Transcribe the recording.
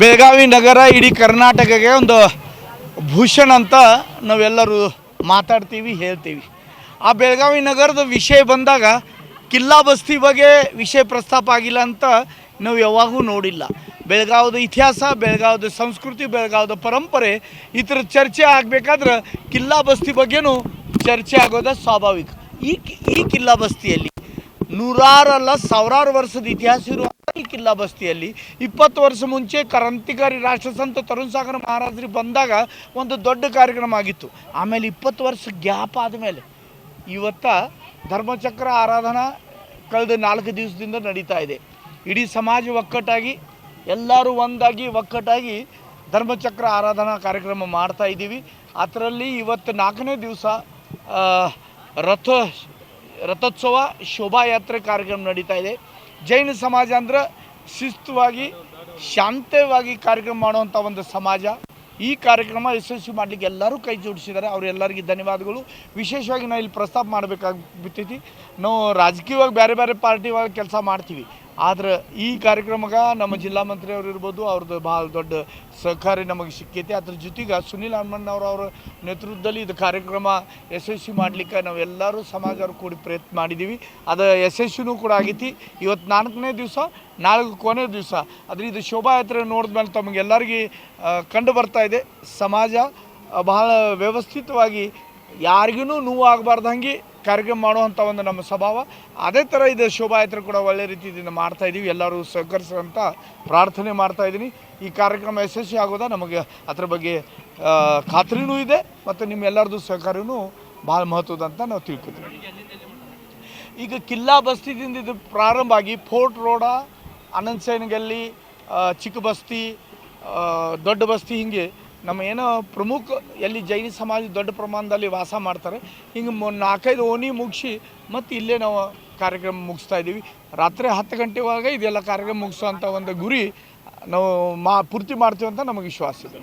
ಬೆಳಗಾವಿ ನಗರ ಇಡೀ ಕರ್ನಾಟಕಕ್ಕೆ ಒಂದು ಭೂಷಣ ಅಂತ ನಾವೆಲ್ಲರೂ ಮಾತಾಡ್ತೀವಿ, ಹೇಳ್ತೀವಿ. ಆ ಬೆಳಗಾವಿ ನಗರದ ವಿಷಯ ಬಂದಾಗ ಕಿಲ್ಲಾ ಬಸ್ತಿ ಬಗ್ಗೆ ವಿಷಯ ಪ್ರಸ್ತಾಪ ಆಗಿಲ್ಲ ಅಂತ ನಾವು ಯಾವಾಗೂ ನೋಡಿಲ್ಲ. ಬೆಳಗಾವಿದ ಇತಿಹಾಸ, ಬೆಳಗಾವಿದ ಸಂಸ್ಕೃತಿ, ಬೆಳಗಾವಿದ ಪರಂಪರೆ ಈ ಥರ ಚರ್ಚೆ ಆಗಬೇಕಾದ್ರೆ ಕಿಲ್ಲಾ ಬಸ್ತಿ ಬಗ್ಗೆನೂ ಚರ್ಚೆ ಆಗೋದು ಸ್ವಾಭಾವಿಕ. ಈ ಕಿಲ್ಲಾ ಬಸ್ತಿಯಲ್ಲಿ ನೂರಾರಲ್ಲ ಸಾವಿರಾರು ವರ್ಷದ ಇತಿಹಾಸ ಇರುವಂಥ ಈ ಕಿಲ್ಲಾ ಬಸ್ತಿಯಲ್ಲಿ 20 ವರ್ಷ ಮುಂಚೆ ಕ್ರಾಂತಿಕಾರಿ ರಾಷ್ಟ್ರಸಂತ ತರುಣ್ ಸಾಗರ್ ಮಹಾರಾಜರು ಬಂದಾಗ ಒಂದು ದೊಡ್ಡ ಕಾರ್ಯಕ್ರಮ ಆಗಿತ್ತು. ಆಮೇಲೆ 20 ವರ್ಷ ಗ್ಯಾಪ್ ಆದಮೇಲೆ ಇವತ್ತು ಧರ್ಮಚಕ್ರ ಆರಾಧನಾ ಕಳೆದ 4 ದಿವಸದಿಂದ ನಡೀತಾ ಇದೆ. ಇಡೀ ಸಮಾಜ ಒಕ್ಕಟ್ಟಾಗಿ ಎಲ್ಲರೂ ಒಂದಾಗಿ ಒಕ್ಕಟ್ಟಾಗಿ ಧರ್ಮಚಕ್ರ ಆರಾಧನಾ ಕಾರ್ಯಕ್ರಮ ಮಾಡ್ತಾ ಇದ್ದೀವಿ. ಅದರಲ್ಲಿ ಇವತ್ತು 4ನೇ ದಿವಸ ರಥೋತ್ಸವ ಶೋಭಾಯಾತ್ರೆ ಕಾರ್ಯಕ್ರಮ ನಡೀತಾ ಇದೆ. ಜೈನ ಸಮಾಜ ಅಂದ್ರೆ ಶಿಸ್ತುವಾಗಿ ಶಾಂತವಾಗಿ ಕಾರ್ಯಕ್ರಮ ಮಾಡುವಂಥ ಒಂದು ಸಮಾಜ. ಈ ಕಾರ್ಯಕ್ರಮ ಯಶಸ್ವಿ ಮಾಡಲಿಕ್ಕೆ ಎಲ್ಲರೂ ಕೈ ಜೋಡಿಸಿದ್ದಾರೆ. ಅವರೆಲ್ಲರಿಗೆ ಧನ್ಯವಾದಗಳು. ವಿಶೇಷವಾಗಿ ನಾವು ಇಲ್ಲಿ ಪ್ರಸ್ತಾಪ ಮಾಡಬೇಕಾಗ್ಬಿಟ್ಟೈತಿ. ನಾವು ರಾಜಕೀಯವಾಗಿ ಬೇರೆ ಬೇರೆ ಪಾರ್ಟಿ ಒಳಗೆ ಕೆಲಸ ಮಾಡ್ತೀವಿ, ಆದ್ರೆ ಈ ಕಾರ್ಯಕ್ರಮಕ್ಕೆ ನಮ್ಮ ಜಿಲ್ಲಾ ಮಂತ್ರಿಯವರು ಇರ್ಬೋದು, ಅವ್ರದ್ದು ಭಾಳ ದೊಡ್ಡ ಸಹಕಾರಿ ನಮಗೆ ಸಿಕ್ಕೈತಿ. ಅದ್ರ ಜೊತೆಗೆ ಸುನಿಲ್ ಹನುಮಣ್ಣವ್ರ ನೇತೃತ್ವದಲ್ಲಿ ಇದು ಕಾರ್ಯಕ್ರಮ ಯಶಸ್ವಿ ಮಾಡಲಿಕ್ಕೆ ನಾವೆಲ್ಲರೂ ಸಮಾಜವರು ಕೂಡಿ ಪ್ರಯತ್ನ ಮಾಡಿದ್ದೀವಿ. ಅದು ಯಶಸ್ವಿನೂ ಕೂಡ ಆಗೈತಿ. ಇವತ್ತು 4ನೇ ದಿವಸ, ನಾಳೆ ಕೊನೆ ದಿವಸ. ಆದರೆ ಇದು ಶೋಭಾಯಾತ್ರೆ ನೋಡಿದ್ಮೇಲೆ ತಮಗೆಲ್ಲರಿಗೆ ಕಂಡು ಬರ್ತಾ ಇದೆ, ಸಮಾಜ ಬಹಳ ವ್ಯವಸ್ಥಿತವಾಗಿ ಯಾರಿಗೂ ನೋವು ಆಗಬಾರ್ದಂಗೆ ಕಾರ್ಯಕ್ರಮ ಮಾಡುವಂಥ ಒಂದು ನಮ್ಮ ಸ್ವಭಾವ. ಅದೇ ಥರ ಇದು ಶೋಭಾಯಾತ್ರೆ ಕೂಡ ಒಳ್ಳೆ ರೀತಿಯಿಂದ ಮಾಡ್ತಾಯಿದ್ದೀವಿ. ಎಲ್ಲರೂ ಸಹಕರಿಸುವಂಥ ಪ್ರಾರ್ಥನೆ ಮಾಡ್ತಾಯಿದ್ದೀನಿ. ಈ ಕಾರ್ಯಕ್ರಮ ಯಶಸ್ವಿ ಆಗೋದ ನಮಗೆ ಅದರ ಬಗ್ಗೆ ಖಾತ್ರಿನೂ ಇದೆ ಮತ್ತು ನಿಮ್ಮೆಲ್ಲರದ್ದು ಸಹಕಾರನೂ ಭಾಳ ಮಹತ್ವದಂತ ನಾವು ತಿಳ್ಕೊತೀವಿ. ಈಗ ಕಿಲ್ಲಾ ಬಸ್ತಿದಿಂದ ಇದು ಪ್ರಾರಂಭ ಆಗಿ ಫೋರ್ಟ್ ರೋಡ, ಆನಂದ್ ಸೈನ್ಗಲ್ಲಿ, ಚಿಕ್ಕ ಬಸ್ತಿ, ದೊಡ್ಡ ಬಸ್ತಿ, ಹೀಗೆ ನಮ್ಮ ಏನೋ ಪ್ರಮುಖ ಎಲ್ಲಿ ಜೈನ ಸಮಾಜ ದೊಡ್ಡ ಪ್ರಮಾಣದಲ್ಲಿ ವಾಸ ಮಾಡ್ತಾರೆ, ಹಿಂಗೆ 4-5 ಓಣಿ ಮುಗಿಸಿ ಮತ್ತು ಇಲ್ಲೇ ನಾವು ಕಾರ್ಯಕ್ರಮ ಮುಗಿಸ್ತಾ ಇದ್ದೀವಿ. ರಾತ್ರಿ 10 ಗಂಟೆ ಒಳಗೆ ಇದೆಲ್ಲ ಕಾರ್ಯಕ್ರಮ ಮುಗಿಸೋವಂಥ ಒಂದು ಗುರಿ ನಾವು ಪೂರ್ತಿ ಮಾಡ್ತೀವಿ ಅಂತ ನಮಗೆ ವಿಶ್ವಾಸ ಇದೆ.